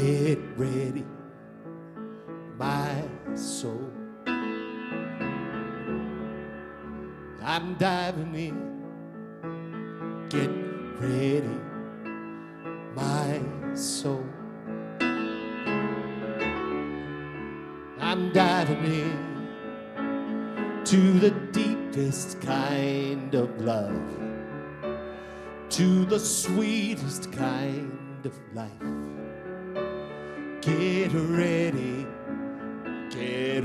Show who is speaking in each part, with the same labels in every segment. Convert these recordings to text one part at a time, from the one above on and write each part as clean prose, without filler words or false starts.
Speaker 1: Get ready, my soul. I'm diving in. Get ready, my soul. I'm diving in to the deepest kind of love, to the sweetest kind of life. Get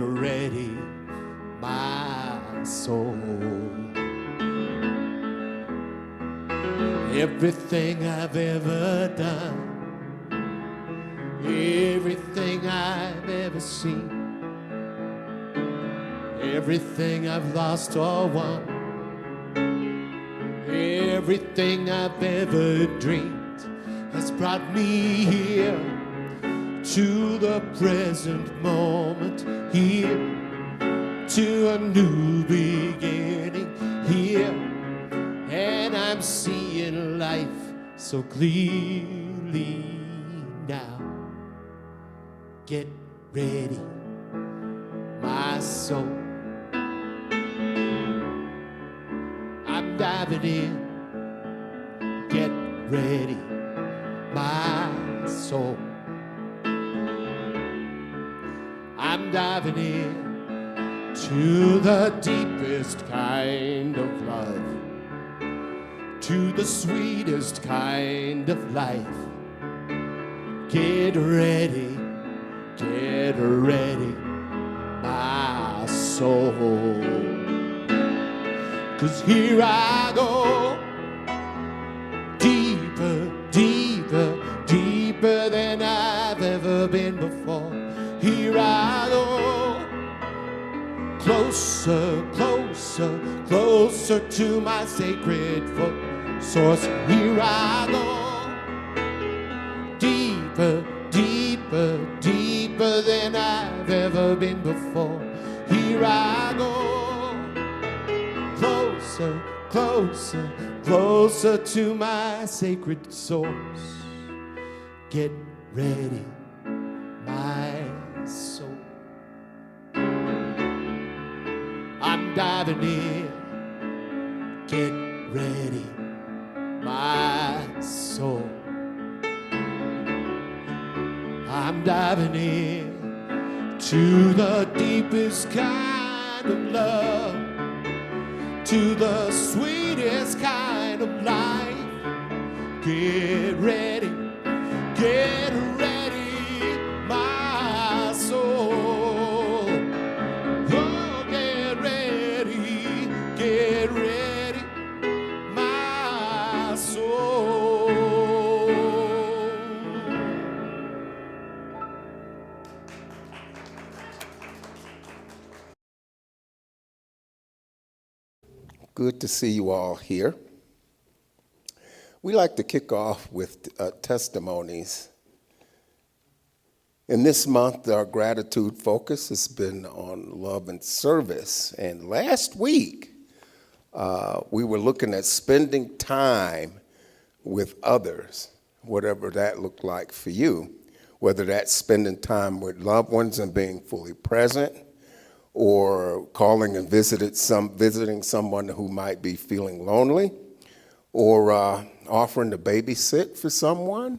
Speaker 1: ready, my soul. Everything I've ever done, everything I've ever seen, everything I've lost or won, everything I've ever dreamed has brought me here to the present moment, here to a new beginning, here, and I'm seeing life so clearly now. Get ready, my soul. I'm diving in. Get ready, my soul. I'm diving in to the deepest kind of love, to the sweetest kind of life. Get ready, my soul. 'Cause here I go, deeper, deeper, deeper than I've ever been before. Here I go, closer, closer, closer to my sacred source. Here I go, deeper, deeper, deeper than I've ever been before. Here I go, closer, closer, closer to my sacred source. Get ready, my soul. I'm diving in. Get ready, my soul. I'm diving in to the deepest kind of love, to the sweetest kind of life. Get ready, my soul. Oh, get ready, my soul.
Speaker 2: Good to see you all here. We like to kick off with testimonies. In this month, our gratitude focus has been on love and service. And last week, we were looking at spending time with others, whatever that looked like for you, whether that's spending time with loved ones and being fully present, or calling and visiting someone who might be feeling lonely, or offering to babysit for someone,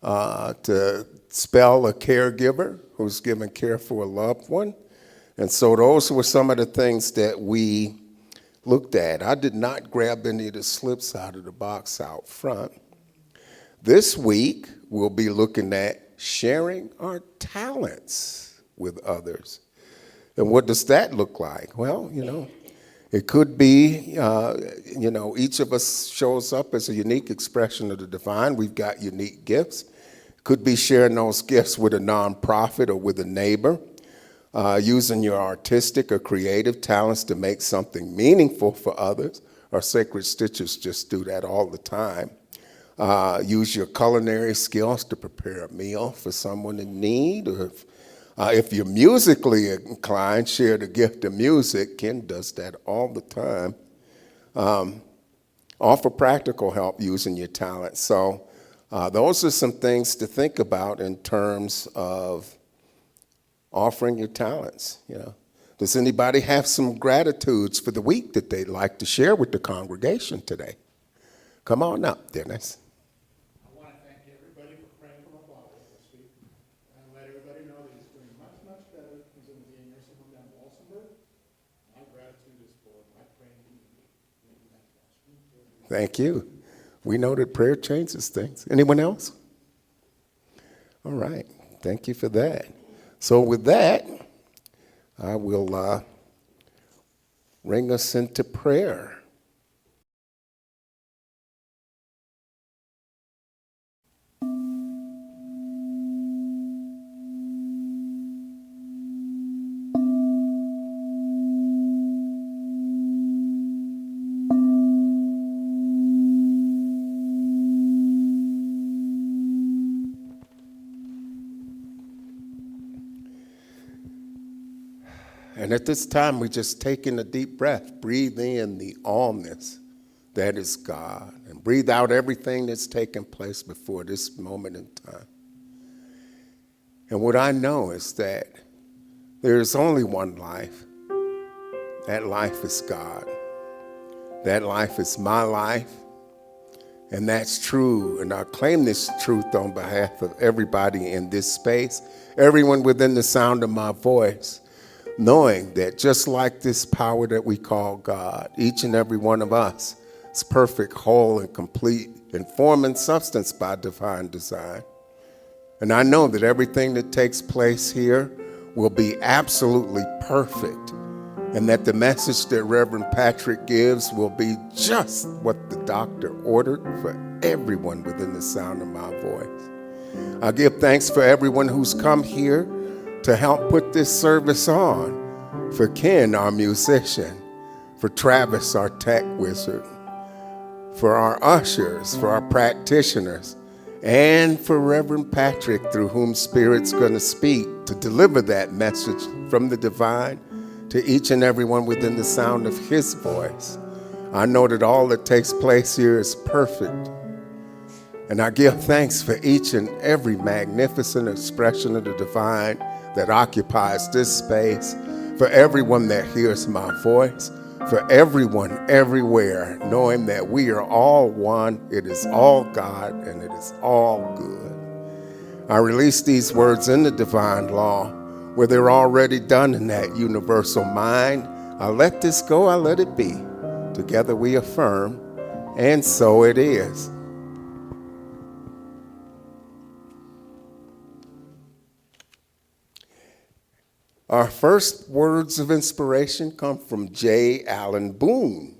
Speaker 2: to spell a caregiver who's giving care for a loved one. And so those were some of the things that we looked at. I did not grab any of the slips out of the box out front. This week, we'll be looking at sharing our talents with others. And what does that look like? Well, it could be, each of us shows up as a unique expression of the divine. We've got unique gifts. Could be sharing those gifts with a nonprofit or with a neighbor, using your artistic or creative talents to make something meaningful for others. Our Sacred Stitches just do that all the time. Use your culinary skills to prepare a meal for someone in need, or if you're musically inclined, share the gift of music. Ken does that all the time. Offer practical help using your talent. So Those are some things to think about in terms of offering your talents. Does anybody have some gratitudes for the week that they'd like to share with the congregation today? Come on up, Dennis.
Speaker 1: I want to thank everybody for praying for my father this week, and let everybody know that he's doing much, much better. He's in the nursing home down in Walsenburg. My gratitude is for my praying community.
Speaker 2: Thank you. We know that prayer changes things. Anyone else? All right. Thank you for that. So with that, I will bring us into prayer. And at this time, we just take in a deep breath, breathe in the allness that is God, and breathe out everything that's taken place before this moment in time. And what I know is that there is only one life. That life is God. That life is my life. And that's true. And I claim this truth on behalf of everybody in this space, everyone within the sound of my voice, knowing that just like this power that we call God, each and every one of us is perfect, whole, and complete in form and substance by divine design. And I know that everything that takes place here will be absolutely perfect, and that the message that Reverend Patrick gives will be just what the doctor ordered for everyone within the sound of my voice. I give thanks for everyone who's come here to help put this service on, for Ken, our musician, for Travis, our tech wizard, for our ushers, for our practitioners, and for Reverend Patrick, through whom Spirit's going to speak to deliver that message from the divine to each and everyone within the sound of his voice. I know that all that takes place here is perfect. And I give thanks for each and every magnificent expression of the divine that occupies this space, for everyone that hears my voice, for everyone everywhere, knowing that we are all one, it is all God, and it is all good. I release these words in the divine law, where they're already done in that universal mind. I let this go, I let it be. Together we affirm, and so it is. Our first words of inspiration come from J. Allen Boone.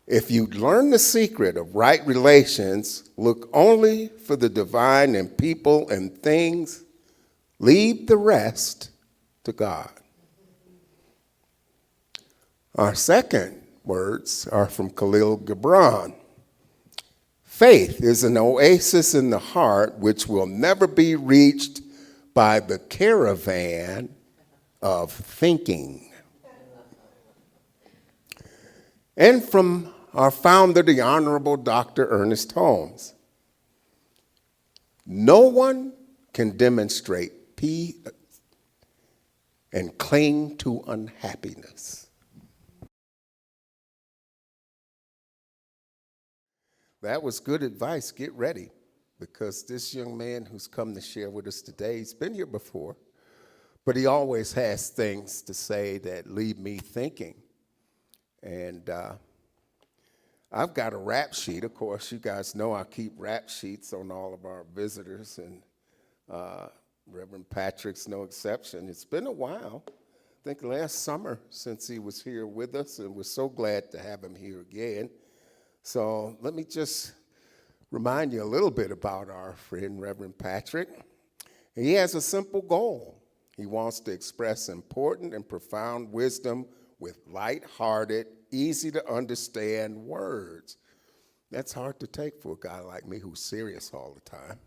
Speaker 2: If you'd learn the secret of right relations, look only for the divine in people and things, leave the rest to God. Our second words are from Khalil Gibran. Faith is an oasis in the heart which will never be reached by the caravan of thinking. And from our founder, the Honorable Dr. Ernest Holmes. No one can demonstrate peace and cling to unhappiness. That was good advice. Get ready, because this young man who's come to share with us today, he's been here before, but he always has things to say that leave me thinking. And I've got a rap sheet. Of course, you guys know I keep rap sheets on all of our visitors, and Reverend Patrick's no exception. It's been a while, I think last summer, since he was here with us, and we're so glad to have him here again. So let me just remind you a little bit about our friend, Reverend Patrick. He has a simple goal. He wants to express important and profound wisdom with light-hearted, easy to understand words. That's hard to take for a guy like me who's serious all the time.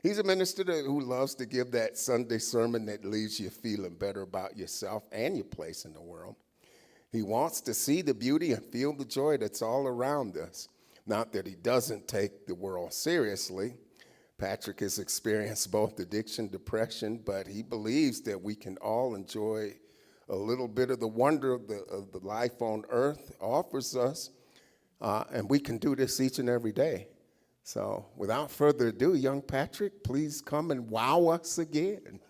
Speaker 2: He's a minister who loves to give that Sunday sermon that leaves you feeling better about yourself and your place in the world. He wants to see the beauty and feel the joy that's all around us. Not that he doesn't take the world seriously. Patrick has experienced both addiction, depression, but he believes that we can all enjoy a little bit of the wonder of the life on earth offers us, and we can do this each and every day. So without further ado, young Patrick, please come and wow us again.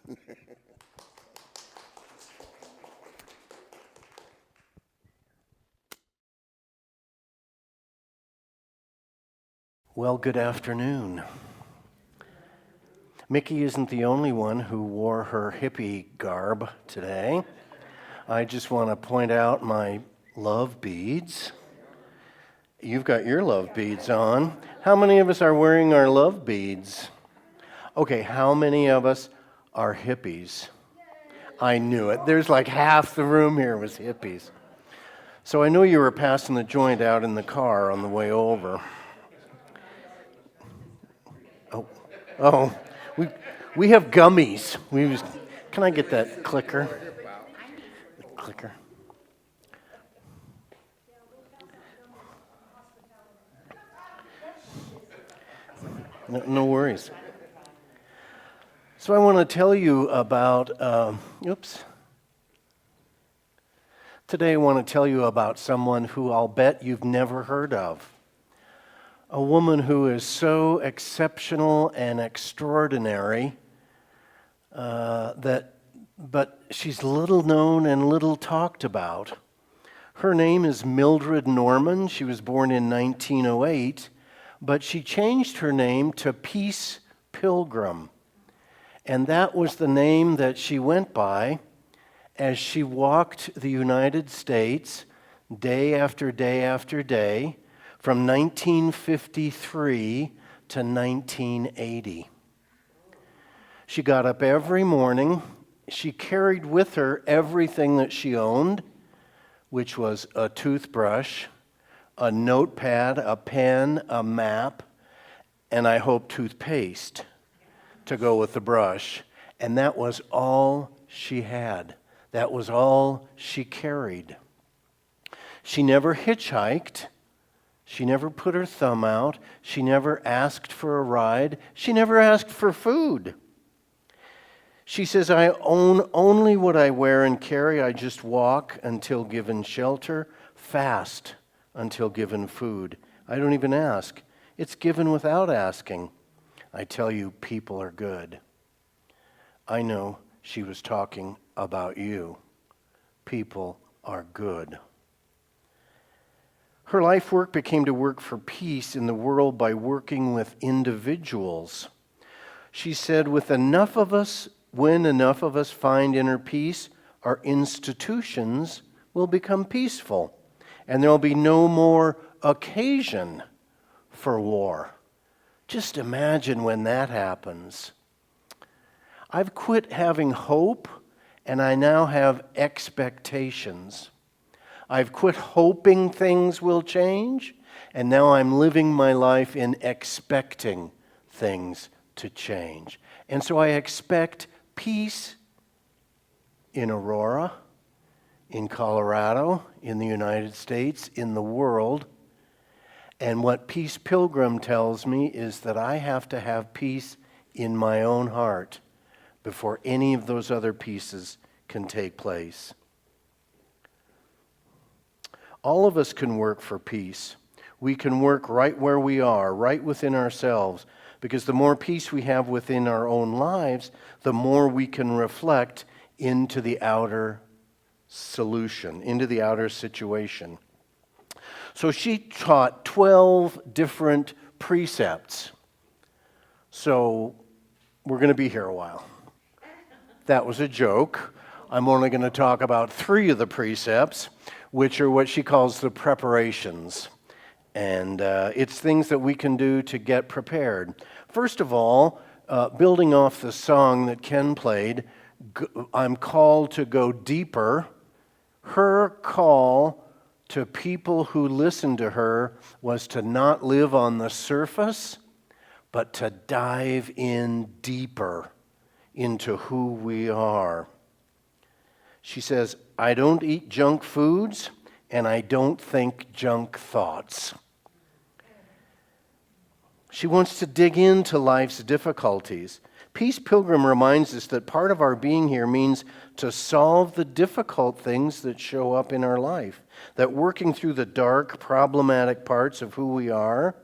Speaker 3: Well, good afternoon. Mickey isn't the only one who wore her hippie garb today. I just want to point out my love beads. You've got your love beads on. How many of us are wearing our love beads? Okay, how many of us are hippies? I knew it. There's like half the room here was hippies. So I know you were passing the joint out in the car on the way over. Oh, we have gummies. Can I get that clicker? The clicker. No worries. So I want to tell you about, Today I want to tell you about someone who I'll bet you've never heard of. A woman who is so exceptional and extraordinary but she's little known and little talked about. Her name is Mildred Norman. She was born in 1908, but she changed her name to Peace Pilgram. And that was the name that she went by as she walked the United States day after day after day, from 1953 to 1980. She got up every morning. She carried with her everything that she owned, which was a toothbrush, a notepad, a pen, a map, and I hope toothpaste to go with the brush. And that was all she had. That was all she carried. She never hitchhiked. She never put her thumb out. She never asked for a ride. She never asked for food. She says, I own only what I wear and carry. I just walk until given shelter, fast until given food. I don't even ask. It's given without asking. I tell you, people are good. I know she was talking about you. People are good. Her life work became to work for peace in the world by working with individuals. She said, when enough of us find inner peace, our institutions will become peaceful, and there will be no more occasion for war. Just imagine when that happens. I've quit having hope, and I now have expectations. I've quit hoping things will change, and now I'm living my life in expecting things to change. And so I expect peace in Aurora, in Colorado, in the United States, in the world. And what Peace Pilgram tells me is that I have to have peace in my own heart before any of those other pieces can take place. All of us can work for peace. We can work right where we are, right within ourselves, because the more peace we have within our own lives, the more we can reflect into the outer solution, into the outer situation. So she taught 12 different precepts. So we're going to be here a while. That was a joke. I'm only going to talk about 3 of the precepts, which are what she calls the preparations. And it's things that we can do to get prepared. First of all, building off the song that Ken played, I'm called to go deeper. Her call to people who listened to her was to not live on the surface, but to dive in deeper into who we are. She says, I don't eat junk foods, and I don't think junk thoughts. She wants to dig into life's difficulties. Peace Pilgram reminds us that part of our being here means to solve the difficult things that show up in our life, that working through the dark, problematic parts of who we are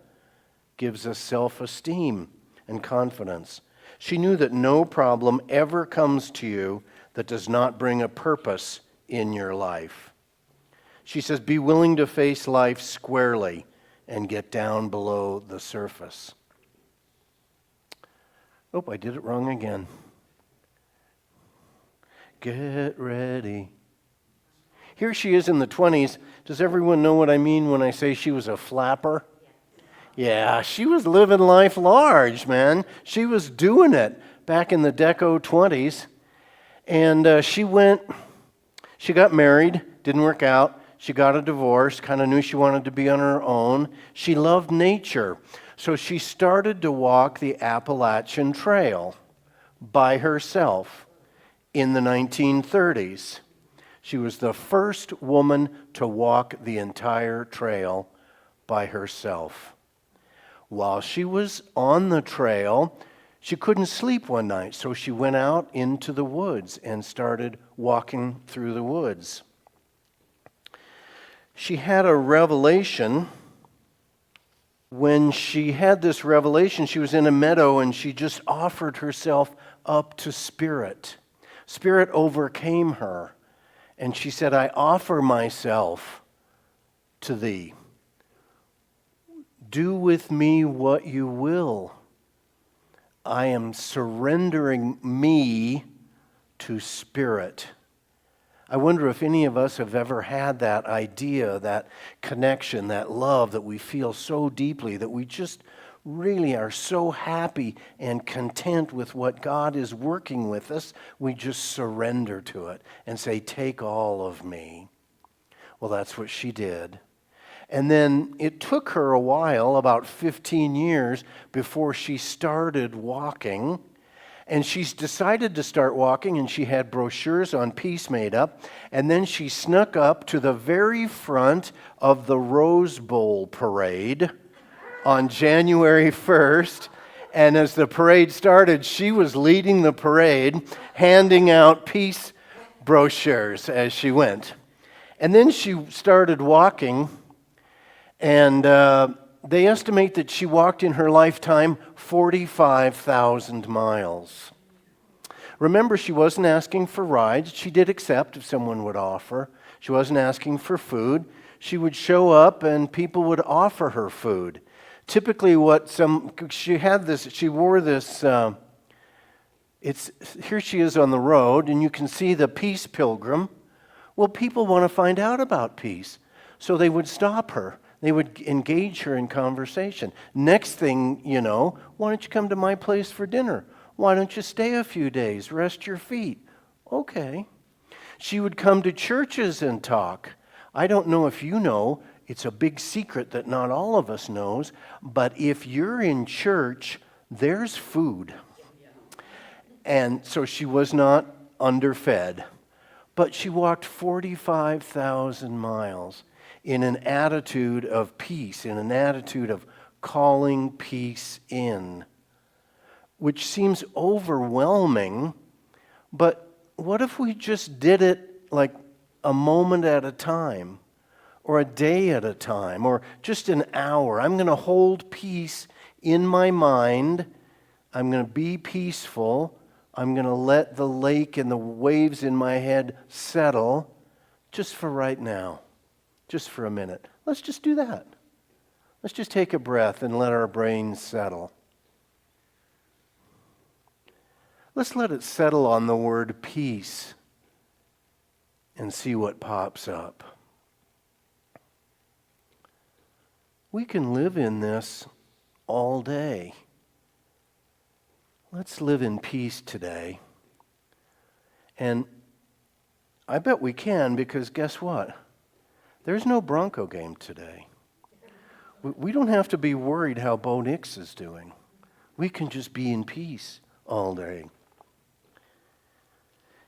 Speaker 3: gives us self-esteem and confidence. She knew that no problem ever comes to you that does not bring a purpose in your life. She says, be willing to face life squarely and get down below the surface. Oh, I did it wrong again. Get ready. Here she is in the 20s. Does everyone know what I mean when I say she was a flapper? Yeah, she was living life large, man. She was doing it back in the Deco 20s. And she got married, didn't work out. She got a divorce, kind of knew she wanted to be on her own. She loved nature. So she started to walk the Appalachian Trail by herself in the 1930s. She was the first woman to walk the entire trail by herself. While she was on the trail, she couldn't sleep one night, so she went out into the woods and started walking through the woods. She had a revelation. When she had this revelation, she was in a meadow and she just offered herself up to Spirit. Spirit overcame her, and she said, I offer myself to thee. Do with me what you will. I am surrendering me to Spirit. I wonder if any of us have ever had that idea, that connection, that love that we feel so deeply, that we just really are so happy and content with what God is working with us. We just surrender to it and say, take all of me. Well, that's what she did. And then it took her a while, about 15 years, before she started walking. And she's decided to start walking, and she had brochures on peace made up. And then she snuck up to the very front of the Rose Bowl parade on January 1st. And as the parade started, she was leading the parade, handing out peace brochures as she went. And then she started walking, and they estimate that she walked in her lifetime 45,000 miles. Remember, she wasn't asking for rides. She did accept if someone would offer. She wasn't asking for food. She would show up and people would offer her food. Typically she wore this, here she is on the road, and you can see the Peace Pilgram. Well, people want to find out about peace, so they would stop her. They would engage her in conversation. Next thing you know, why don't you come to my place for dinner? Why don't you stay a few days, rest your feet? Okay. She would come to churches and talk. I don't know if you know, it's a big secret that not all of us knows, but if you're in church, there's food. And so she was not underfed, but she walked 45,000 miles. In an attitude of peace, in an attitude of calling peace in, which seems overwhelming, but what if we just did it like a moment at a time, or a day at a time, or just an hour? I'm going to hold peace in my mind. I'm going to be peaceful. I'm going to let the lake and the waves in my head settle just for right now. Just for a minute. Let's just do that. Let's just take a breath and let our brains settle. Let's let it settle on the word peace and see what pops up. We can live in this all day. Let's live in peace today. And I bet we can, because guess what? There's no Bronco game today. We don't have to be worried how Bo Nix is doing. We can just be in peace all day.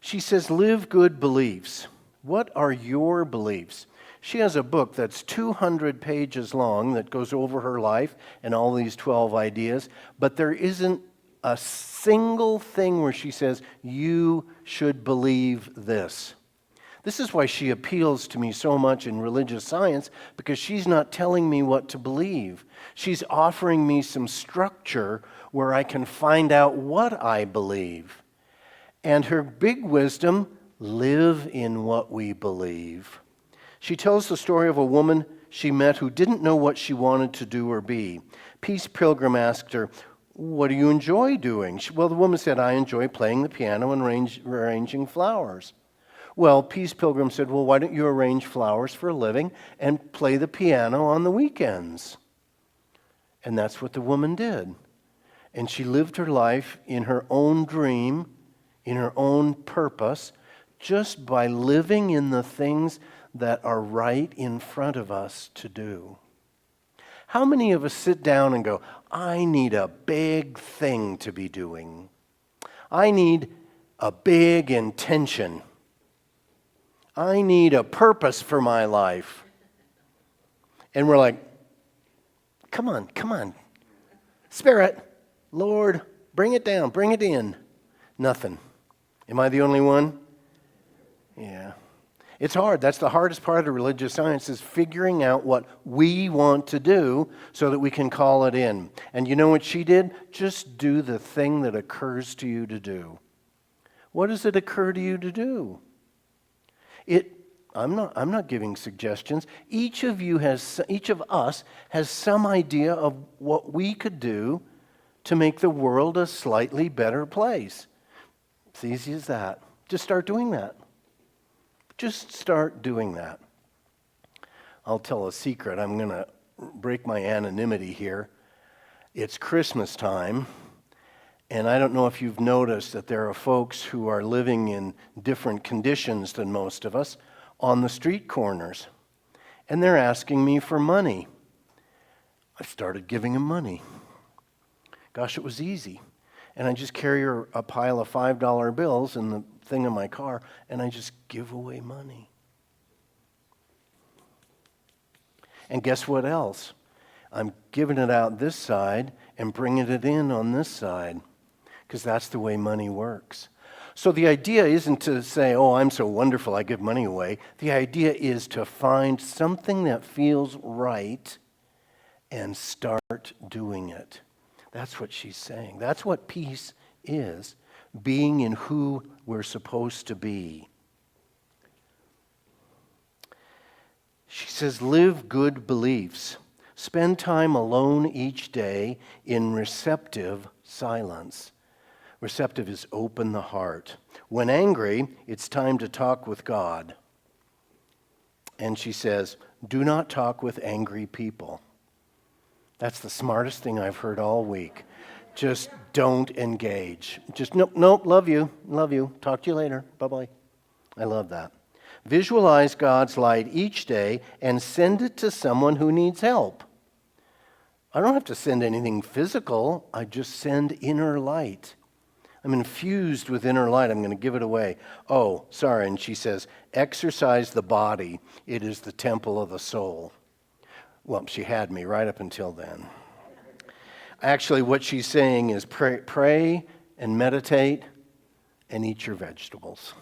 Speaker 3: She says, live good beliefs. What are your beliefs? She has a book that's 200 pages long that goes over her life and all these 12 ideas, but there isn't a single thing where she says, you should believe this. This is why she appeals to me so much in religious science, because she's not telling me what to believe. She's offering me some structure where I can find out what I believe. And her big wisdom, live in what we believe. She tells the story of a woman she met who didn't know what she wanted to do or be. Peace Pilgram asked her, what do you enjoy doing? Well, the woman said, I enjoy playing the piano and arranging flowers. Well, Peace Pilgram said, well, why don't you arrange flowers for a living and play the piano on the weekends? And that's what the woman did. And she lived her life in her own dream, in her own purpose, just by living in the things that are right in front of us to do. How many of us sit down and go, I need a big thing to be doing. I need a big intention. I need a purpose for my life. And we're like, come on. Spirit, Lord, bring it down, bring it in. Nothing. Am I the only one? Yeah. It's hard. That's the hardest part of religious science, is figuring out what we want to do so that we can call it in. And you know what she did? Just do the thing that occurs to you to do. What does it occur to you to do? I'm not giving suggestions. Each of us has some idea of what we could do to make the world a slightly better place. It's easy as that. Just start doing that. Just start doing that. I'll tell a secret. I'm going to break my anonymity here. It's Christmas time, and I don't know if you've noticed that there are folks who are living in different conditions than most of us on the street corners, and they're asking me for money. I started giving them money. Gosh, it was easy. And I just carry a pile of $5 bills in the thing in my car, and I just give away money. And guess what else? I'm giving it out this side and bringing it in on this side, because that's the way money works. So the idea isn't to say, oh, I'm so wonderful, I give money away. The idea is to find something that feels right and start doing it. That's what she's saying. That's what peace is, being in who we're supposed to be. She says, live good beliefs. Spend time alone each day in receptive silence. Receptive is open the heart. When angry, it's time to talk with God. And she says, do not talk with angry people. That's the smartest thing I've heard all week. Just don't engage. Just, nope, love you. Talk to you later. Bye-bye. I love that. Visualize God's light each day and send it to someone who needs help. I don't have to send anything physical. I just send inner light. I'm infused with inner light. I'm going to give it away. Oh, sorry. And she says, exercise the body. It is the temple of the soul. Well, she had me right up until then. Actually, what she's saying is pray and meditate and eat your vegetables.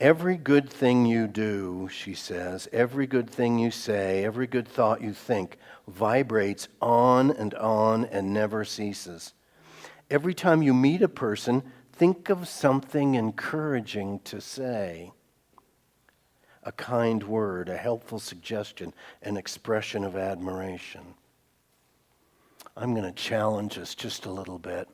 Speaker 3: Every good thing you do, she says, every good thing you say, every good thought you think vibrates on and never ceases. Every time you meet a person, think of something encouraging to say. A kind word, a helpful suggestion, an expression of admiration. I'm going to challenge us just a little bit,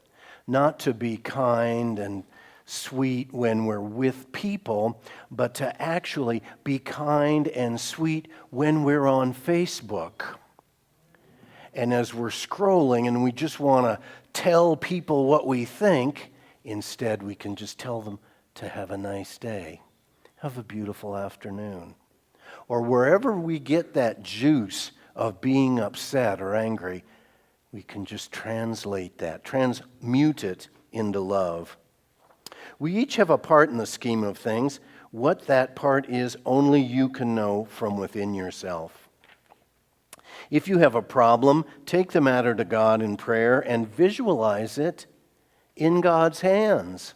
Speaker 3: not to be kind and sweet when we're with people, but to actually be kind and sweet when we're on Facebook. And as we're scrolling and we just want to tell people what we think, instead we can just tell them to have a nice day. Have a beautiful afternoon. Or wherever we get that juice of being upset or angry, we can just translate that, transmute it into love. We each have a part in the scheme of things. What that part is, only you can know from within yourself. If you have a problem, take the matter to God in prayer and visualize it in God's hands.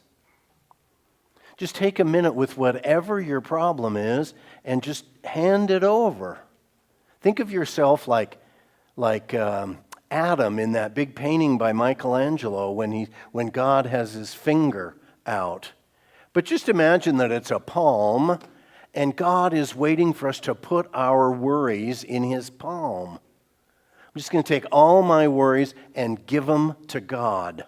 Speaker 3: Just take a minute with whatever your problem is and just hand it over. Think of yourself like Adam in that big painting by Michelangelo when God has his finger out. But just imagine that it's a palm and God is waiting for us to put our worries in his palm. I'm just going to take all my worries and give them to God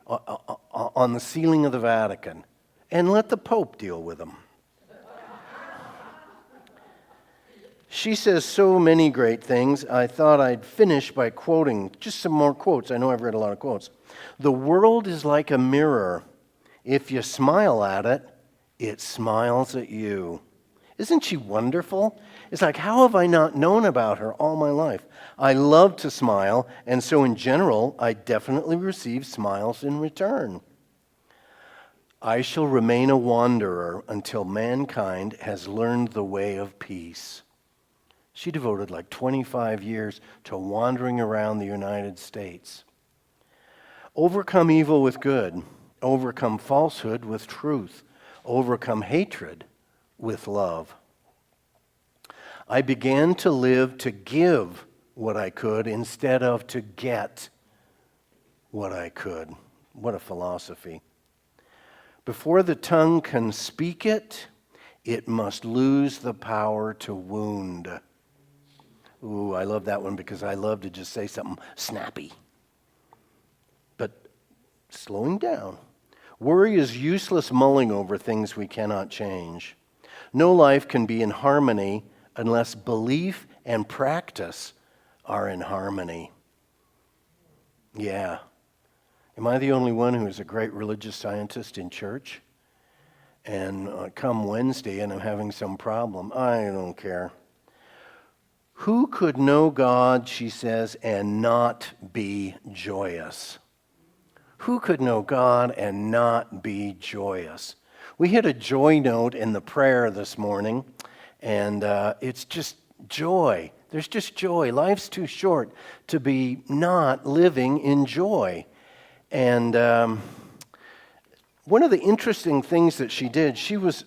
Speaker 3: on the ceiling of the Vatican and let the Pope deal with them. She says so many great things. I thought I'd finish by quoting just some more quotes. I know I've read a lot of quotes. The world is like a mirror. If you smile at it, it smiles at you. Isn't she wonderful? It's like, how have I not known about her all my life? I love to smile, and so in general, I definitely receive smiles in return. I shall remain a wanderer until mankind has learned the way of peace. She devoted like 25 years to wandering around the United States. Overcome evil with good. Overcome falsehood with truth. Overcome hatred with love. I began to live to give what I could instead of to get what I could. What a philosophy. Before the tongue can speak it, it must lose the power to wound. Ooh, I love that one because I love to just say something snappy. But slowing down. Worry is useless mulling over things we cannot change. No life can be in harmony unless belief and practice are in harmony. Yeah. Am I the only one who is a great religious scientist in church? And come Wednesday and I'm having some problem. I don't care. Who could know God, she says, and not be joyous? Who could know God and not be joyous? We hit a joy note in the prayer this morning, and it's just joy. There's just joy. Life's too short to be not living in joy. And one of the interesting things that she did, she was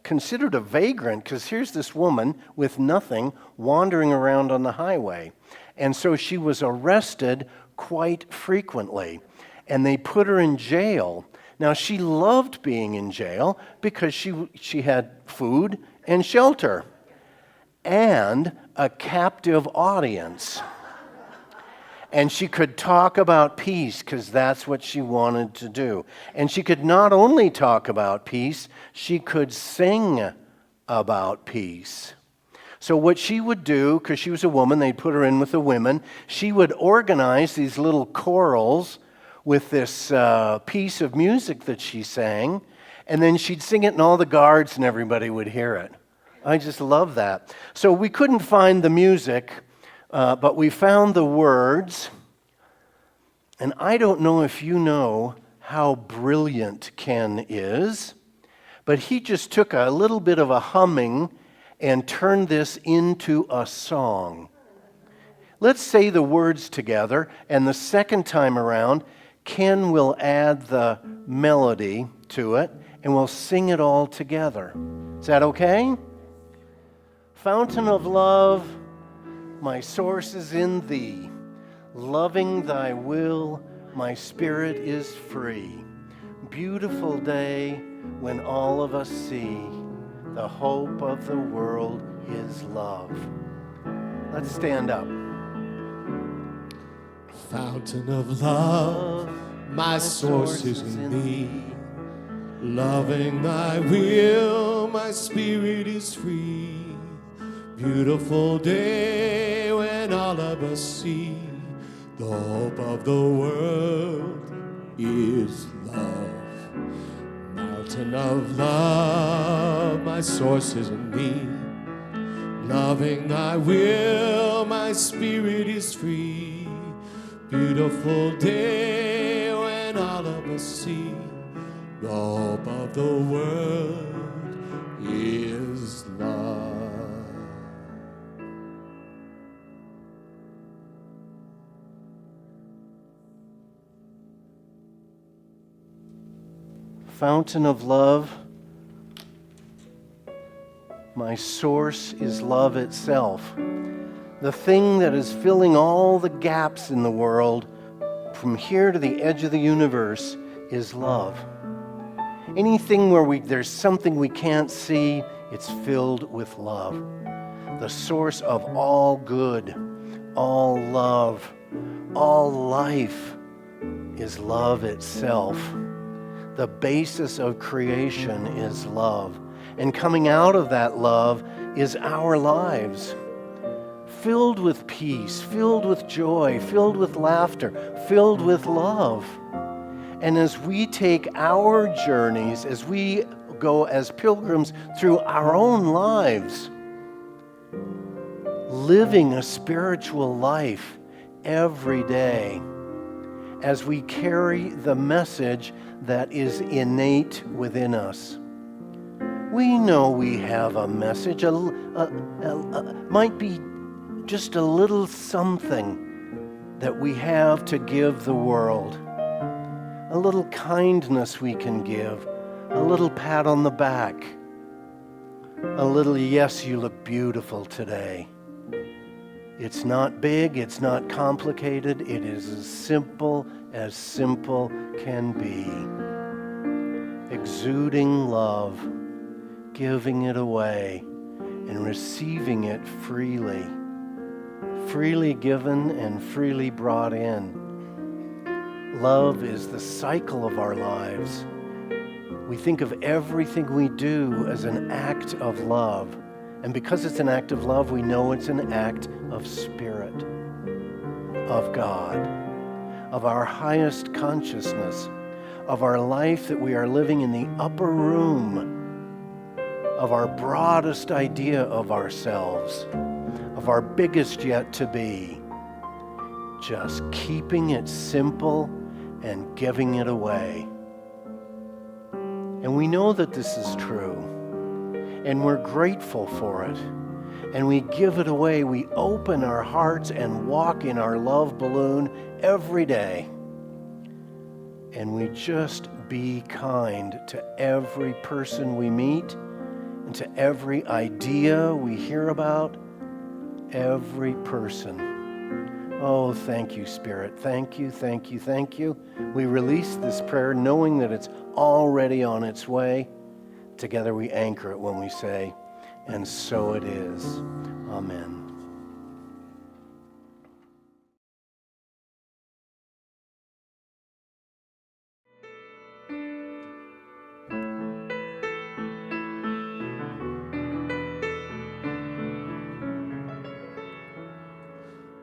Speaker 3: considered a vagrant, because here's this woman with nothing wandering around on the highway. And so she was arrested quite frequently, and they put her in jail. Now, she loved being in jail because she had food and shelter and a captive audience. And she could talk about peace because that's what she wanted to do. And she could not only talk about peace, she could sing about peace. So what she would do, because she was a woman, they'd put her in with the women, she would organize these little chorals with this piece of music that she sang, and then she'd sing it and all the guards and everybody would hear it. I just love that. So we couldn't find the music, but we found the words, and I don't know if you know how brilliant Ken is, but he just took a little bit of a humming and turned this into a song. Let's say the words together, and the second time around, Ken will add the melody to it, and we'll sing it all together. Is that okay? Fountain of love, my source is in thee. Loving thy will, my spirit is free. Beautiful day when all of us see the hope of the world is love. Let's stand up.
Speaker 4: Fountain of love, my source is in thee. Loving thy will, my spirit is free. Beautiful day when all of us see the hope of the world is love. Mountain of love, my source is in thee. Loving thy will, my spirit is free. Beautiful day when all of us see The hope of the world is love.
Speaker 3: Fountain of love, my source is love itself. The thing that is filling all the gaps in the world from here to the edge of the universe is love. Anything where there's something we can't see, it's filled with love. The source of all good, all love, all life is love itself. The basis of creation is love. And coming out of that love is our lives. Filled with peace, filled with joy, filled with laughter, filled with love. And as we take our journeys, as we go as pilgrims through our own lives, living a spiritual life every day, as we carry the message that is innate within us. We know we have a message, might be just a little something that we have to give the world. A little kindness we can give, a little pat on the back, a little yes, you look beautiful today. It's not big, it's not complicated, it is as simple can be. Exuding love, giving it away, and receiving it freely. Freely given and freely brought in. Love is the cycle of our lives. We think of everything we do as an act of love. And because it's an act of love, we know it's an act of spirit, of God, of our highest consciousness, of our life that we are living in the upper room, of our broadest idea of ourselves, of our biggest yet to be. Just keeping it simple and giving it away. And we know that this is true. And we're grateful for it. And we give it away. We open our hearts and walk in our love balloon every day. And we just be kind to every person we meet and to every idea we hear about, every person. Oh, thank you, Spirit. Thank you, thank you, thank you. We release this prayer knowing that it's already on its way. Together we anchor it when we say, and so it is. Amen.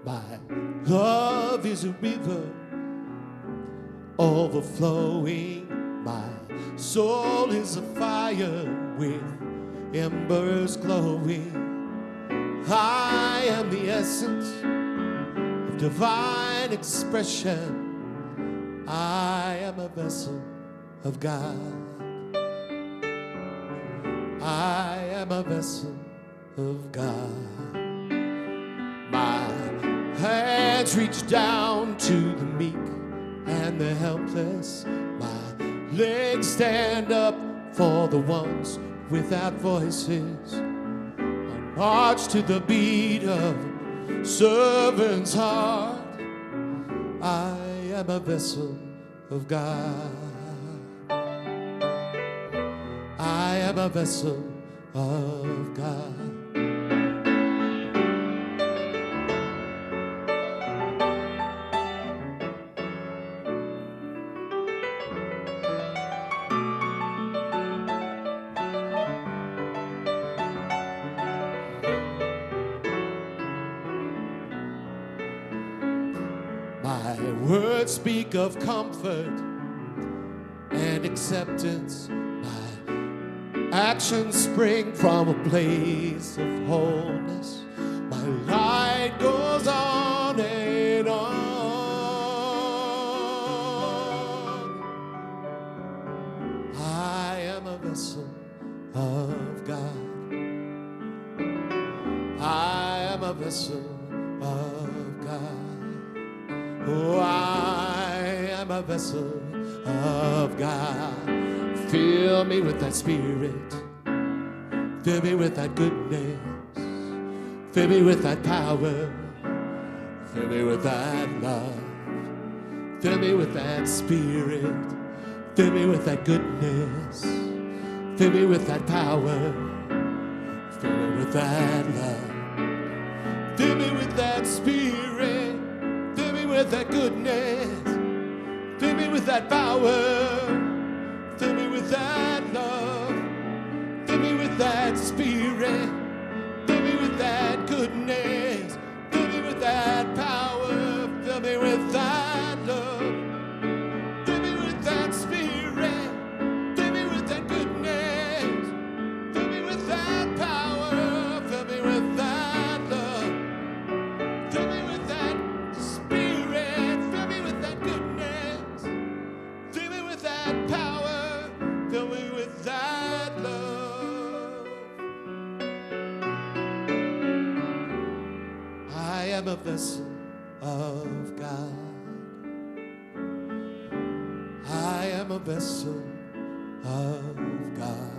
Speaker 4: My love is a river overflowing. My soul is a fire with embers glowing. I am the essence of divine expression. I am a vessel of God. I am a vessel of God. My hands reach down to the meek and the helpless. My legs stand up for the ones without voices. I march to the beat of servant's heart. I am a vessel of God. I am a vessel of God. My words speak of comfort and acceptance. My actions spring from a place of wholeness. My light goes on and on. vessel of God. Oh, I am a vessel of God. Fill me with that Spirit. Fill me with that goodness. Fill me with that power. Fill me with that love. Fill me with that Spirit. Fill me with that goodness. Fill me with that power. Fill me with that love. Fill me with that Spirit. Fill me with that goodness. Fill me with that power. Fill me with that love. Fill me with that Spirit. Fill me with that goodness. Fill me with that power. Fill me with that love. Fill me with that Spirit. Fill me with that goodness. Fill me with that power. Fill me with that love. Fill me with that Spirit. Fill me with that goodness. Fill me with that power. Fill me with that love. I am a vessel of God. I am a vessel of God.